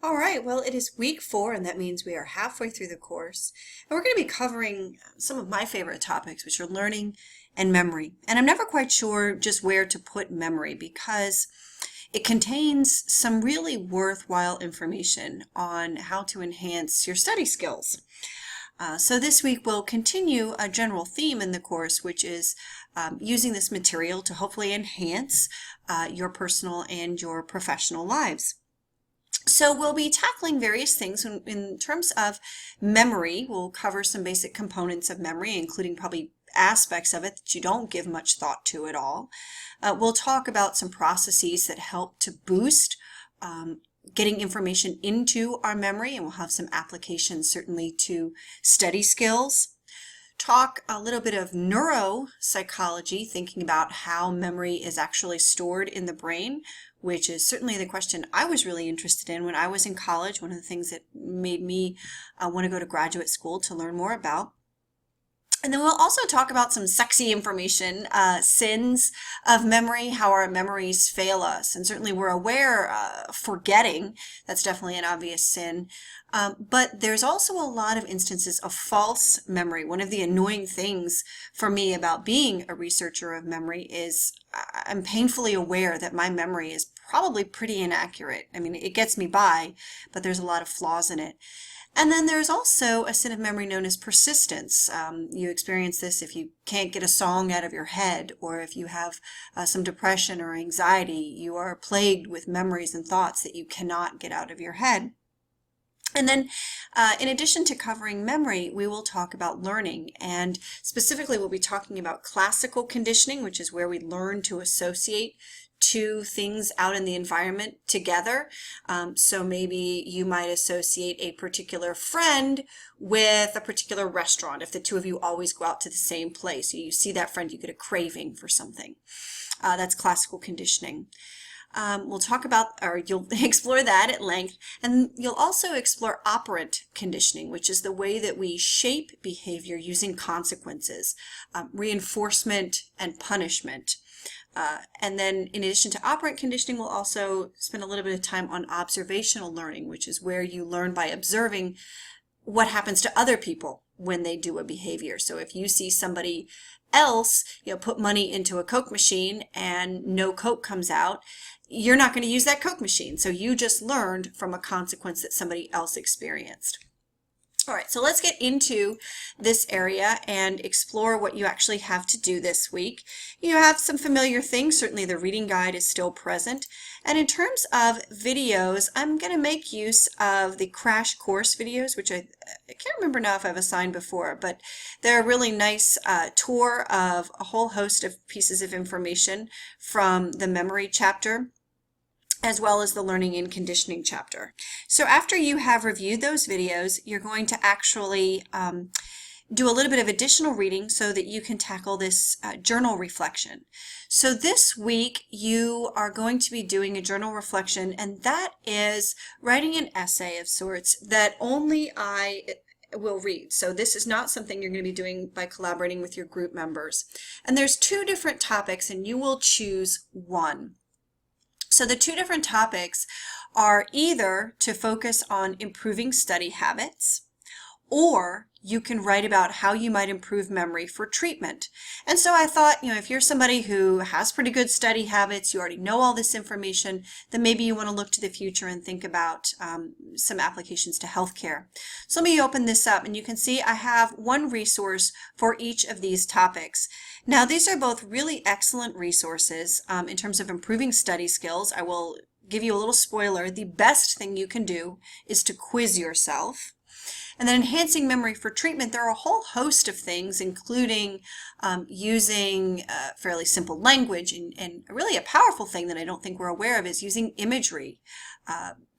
All right, well, it is week 4, and that means we are halfway through the course. And we're going to be covering some of my favorite topics, which are learning and memory. And I'm never quite sure just where to put memory because it contains some really worthwhile information on how to enhance your study skills. So this week we'll continue a general theme in the course, which is using this material to hopefully enhance your personal and your professional lives. So we'll be tackling various things in terms of memory. We'll cover some basic components of memory, including probably aspects of it that you don't give much thought to at all. We'll talk about some processes that help to boost getting information into our memory, and we'll have some applications certainly to study skills. Talk a little bit of neuropsychology, thinking about how memory is actually stored in the brain, which is certainly the question I was really interested in when I was in college, one of the things that made me want to go to graduate school to learn more about. And then we'll also talk about some sexy information, sins of memory, how our memories fail us. And certainly we're aware forgetting, that's definitely an obvious sin. But there's also a lot of instances of false memory. One of the annoying things for me about being a researcher of memory is I'm painfully aware that my memory is probably pretty inaccurate. I mean, it gets me by, but there's a lot of flaws in it. And then there's also a sin of memory known as persistence. You experience this if you can't get a song out of your head, or if you have some depression or anxiety. You are plagued with memories and thoughts that you cannot get out of your head. And then in addition to covering memory, we will talk about learning, and specifically we'll be talking about classical conditioning, which is where we learn to associate two things out in the environment together. So maybe you might associate a particular friend with a particular restaurant. If the two of you always go out to the same place, you see that friend, you get a craving for something. That's classical conditioning. We'll talk about, or you'll explore that at length, and you'll also explore operant conditioning, which is the way that we shape behavior using consequences, reinforcement and punishment. And then in addition to operant conditioning, we'll also spend a little bit of time on observational learning, which is where you learn by observing what happens to other people when they do a behavior. So if you see somebody else, put money into a Coke machine and no Coke comes out, you're not going to use that Coke machine. So you just learned from a consequence that somebody else experienced. All right, so let's get into this area and explore what you actually have to do this week. You have some familiar things. Certainly the reading guide is still present. And in terms of videos, I'm going to make use of the crash course videos, which I can't remember now if I've assigned before, but they're a really nice tour of a whole host of pieces of information from the memory chapter, as well as the learning and conditioning chapter. So after you have reviewed those videos, you're going to actually do a little bit of additional reading so that you can tackle this journal reflection. So this week you are going to be doing a journal reflection, and that is writing an essay of sorts that only I will read. So this is not something you're going to be doing by collaborating with your group members. And there's 2 different topics, and you will choose one. So the 2 different topics are either to focus on improving study habits, or you can write about how you might improve memory for treatment. And so I thought, if you're somebody who has pretty good study habits, you already know all this information, then maybe you want to look to the future and think about some applications to healthcare. So let me open this up, and you can see I have one resource for each of these topics. Now, these are both really excellent resources in terms of improving study skills. I will give you a little spoiler. The best thing you can do is to quiz yourself. And then enhancing memory for treatment, there are a whole host of things, including using fairly simple language, and really a powerful thing that I don't think we're aware of is using imagery,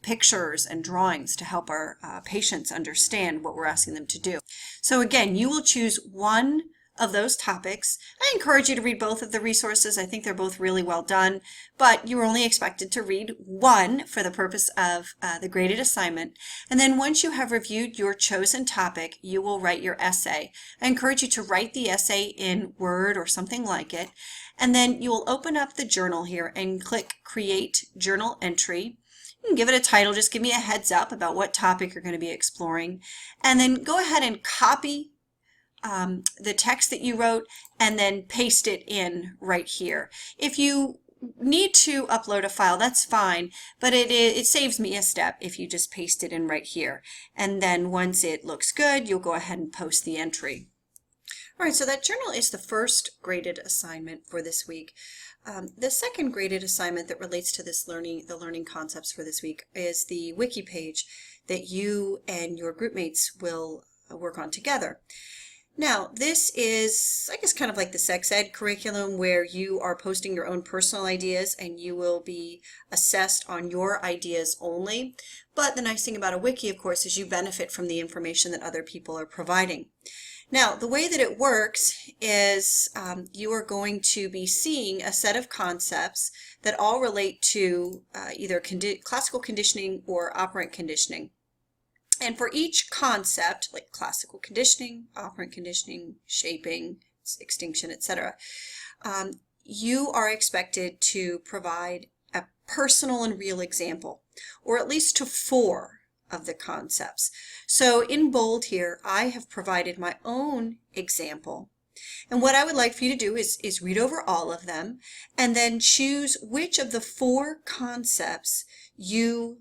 pictures and drawings to help our patients understand what we're asking them to do. So again, you will choose one of those topics. I encourage you to read both of the resources. I think they're both really well done, but you are only expected to read one for the purpose of the graded assignment. And then once you have reviewed your chosen topic, you will write your essay. I encourage you to write the essay in Word or something like it, and then you will open up the journal here and click Create Journal Entry. You can give it a title, just give me a heads up about what topic you're going to be exploring, and then go ahead and copy the text that you wrote and then paste it in right here. If you need to upload a file, that's fine, but it saves me a step if you just paste it in right here. And then once it looks good, you'll go ahead and post the entry. All right, so that journal is the first graded assignment for this week. The second graded assignment that relates to this the learning concepts for this week is the wiki page that you and your group mates will work on together. Now, this is, I guess, kind of like the sex ed curriculum where you are posting your own personal ideas and you will be assessed on your ideas only. But the nice thing about a wiki, of course, is you benefit from the information that other people are providing. Now, the way that it works is you are going to be seeing a set of concepts that all relate to either classical conditioning or operant conditioning. And for each concept, like classical conditioning, operant conditioning, shaping, extinction, etc., you are expected to provide a personal and real example, or at least to 4 of the concepts. So in bold here, I have provided my own example. And what I would like for you to do is read over all of them and then choose which of the 4 concepts you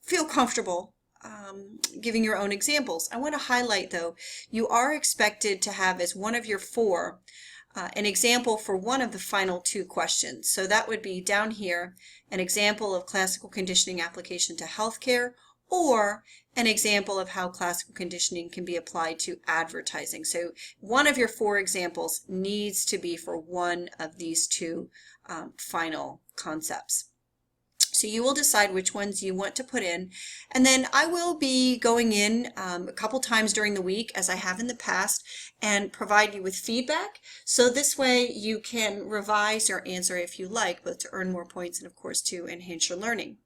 feel comfortable giving your own examples. I want to highlight, though, you are expected to have as one of your 4 an example for one of the final 2 questions. So that would be down here, an example of classical conditioning application to healthcare, or an example of how classical conditioning can be applied to advertising. So one of your 4 examples needs to be for one of these 2 final concepts. So you will decide which ones you want to put in, and then I will be going in a couple times during the week, as I have in the past, and provide you with feedback. So this way you can revise your answer if you like, both to earn more points and of course to enhance your learning.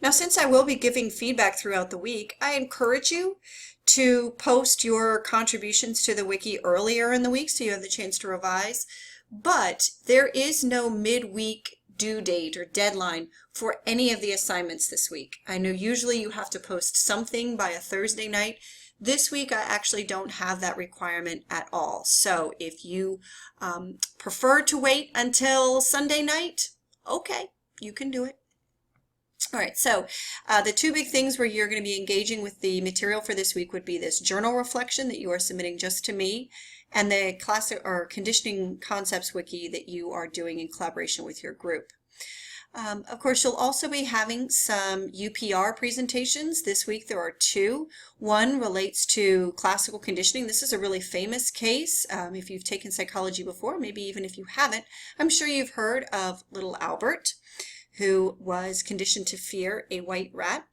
Now, since I will be giving feedback throughout the week, I encourage you to post your contributions to the wiki earlier in the week so you have the chance to revise. But there is no midweek due date or deadline for any of the assignments this week. I know usually you have to post something by a Thursday night. This week I actually don't have that requirement at all. So if you prefer to wait until Sunday night, okay, you can do it. All right, so the 2 big things where you're going to be engaging with the material for this week would be this journal reflection that you are submitting just to me, and the classic or conditioning concepts wiki that you are doing in collaboration with your group. Of course, you'll also be having some UPR presentations. This week there are 2. One relates to classical conditioning. This is a really famous case. If you've taken psychology before, maybe even if you haven't, I'm sure you've heard of little Albert, who was conditioned to fear a white rat.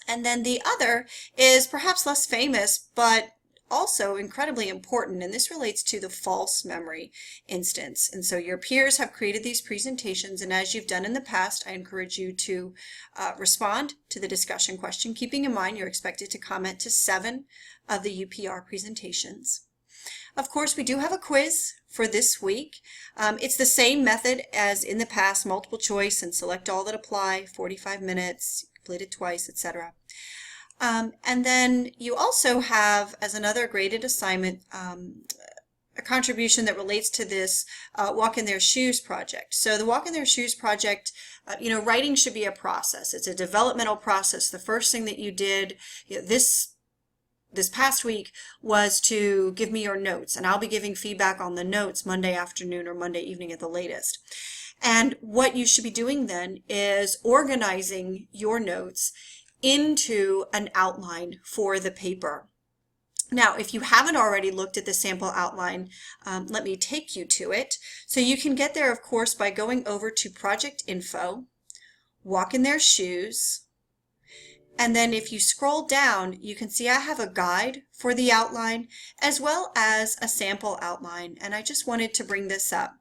And then the other is perhaps less famous, but also incredibly important, and this relates to the false memory instance. And so your peers have created these presentations, and as you've done in the past, I encourage you to respond to the discussion question, keeping in mind you're expected to comment to 7 of the UPR presentations. Of course, we do have a quiz for this week. It's the same method as in the past, multiple choice and select all that apply, 45 minutes, complete it twice, etc. And then you also have, as another graded assignment, a contribution that relates to this Walk in Their Shoes project. So the Walk in Their Shoes project, writing should be a process. It's a developmental process. The first thing that you did this past week was to give me your notes, and I'll be giving feedback on the notes Monday afternoon or Monday evening at the latest. And what you should be doing then is organizing your notes into an outline for the paper. Now, if you haven't already looked at the sample outline, let me take you to it. So you can get there, of course, by going over to Project Info, Walk in Their Shoes, and then if you scroll down, you can see I have a guide for the outline as well as a sample outline, and I just wanted to bring this up.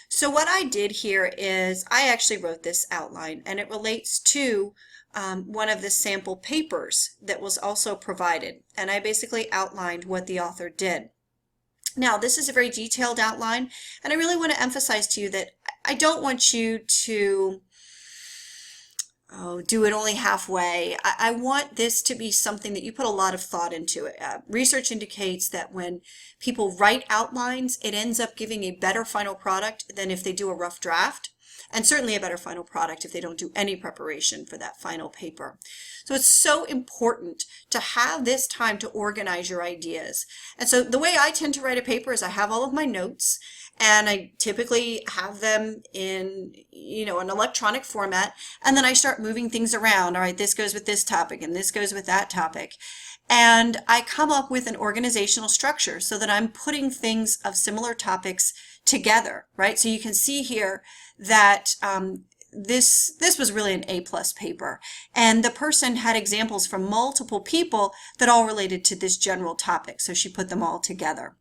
So what I did here is I actually wrote this outline, and it relates to one of the sample papers that was also provided, and I basically outlined what the author did. Now, this is a very detailed outline, and I really want to emphasize to you that I don't want you to do it only halfway. I want this to be something that you put a lot of thought into it. Research indicates that when people write outlines, it ends up giving a better final product than if they do a rough draft, and certainly a better final product if they don't do any preparation for that final paper. So it's so important to have this time to organize your ideas. And so the way I tend to write a paper is I have all of my notes, and I typically have them in, an electronic format, and then I start moving things around. All right, this goes with this topic, and this goes with that topic. And I come up with an organizational structure so that I'm putting things of similar topics together, right? So you can see here that this was really an A+ paper, and the person had examples from multiple people that all related to this general topic, so she put them all together.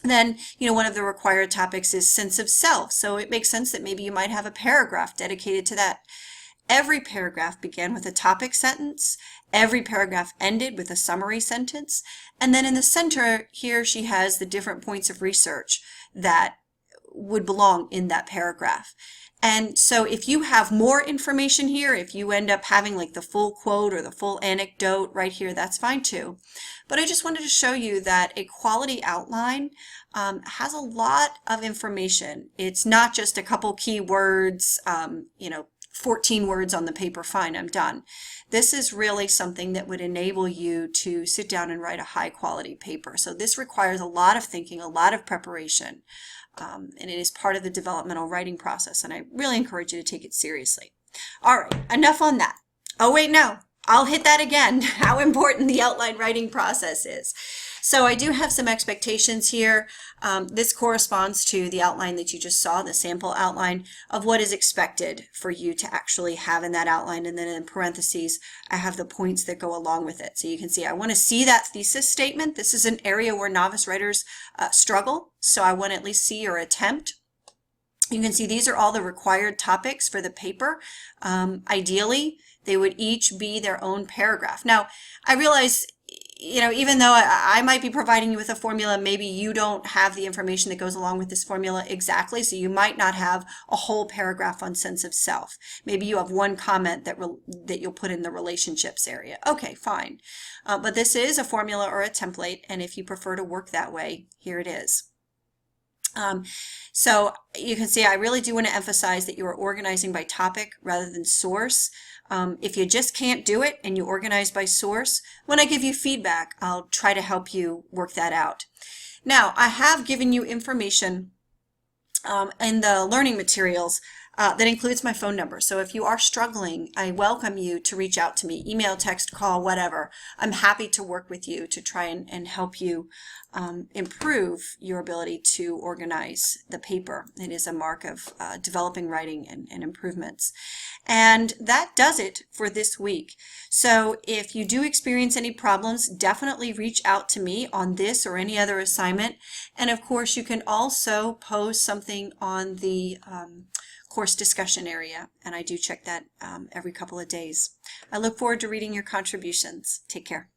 Then, one of the required topics is sense of self, so it makes sense that maybe you might have a paragraph dedicated to that. Every paragraph began with a topic sentence, every paragraph ended with a summary sentence, and then in the center here she has the different points of research that would belong in that paragraph. And so if you have more information here, if you end up having like the full quote or the full anecdote right here, that's fine too. But I just wanted to show you that a quality outline has a lot of information. It's not just a couple key words, 14 words on the paper, fine, I'm done. This is really something that would enable you to sit down and write a high quality paper. So this requires a lot of thinking, a lot of preparation. And it is part of the developmental writing process, and I really encourage you to take it seriously. All right, enough on that. Oh wait, no, I'll hit that again, how important the outline writing process is. So I do have some expectations here. This corresponds to the outline that you just saw, the sample outline of what is expected for you to actually have in that outline, and then in parentheses I have the points that go along with it. So you can see I want to see that thesis statement. This is an area where novice writers struggle, so I want to at least see your attempt. You can see these are all the required topics for the paper. Ideally, they would each be their own paragraph. Now, I realize even though I might be providing you with a formula, maybe you don't have the information that goes along with this formula exactly, so you might not have a whole paragraph on sense of self. Maybe you have one comment that you'll put in the relationships area. Okay, fine. But this is a formula or a template, and if you prefer to work that way, here it is. So you can see I really do want to emphasize that you are organizing by topic rather than source. If you just can't do it and you organize by source, when I give you feedback, I'll try to help you work that out. Now, I have given you information in the learning materials that includes my phone number. So if you are struggling, I welcome you to reach out to me, email, text, call, whatever. I'm happy to work with you to try and help you improve your ability to organize the paper. It is a mark of developing writing and improvements. And that does it for this week. So if you do experience any problems, definitely reach out to me on this or any other assignment. And of course, you can also post something on the course discussion area, and I do check that every couple of days. I look forward to reading your contributions. Take care.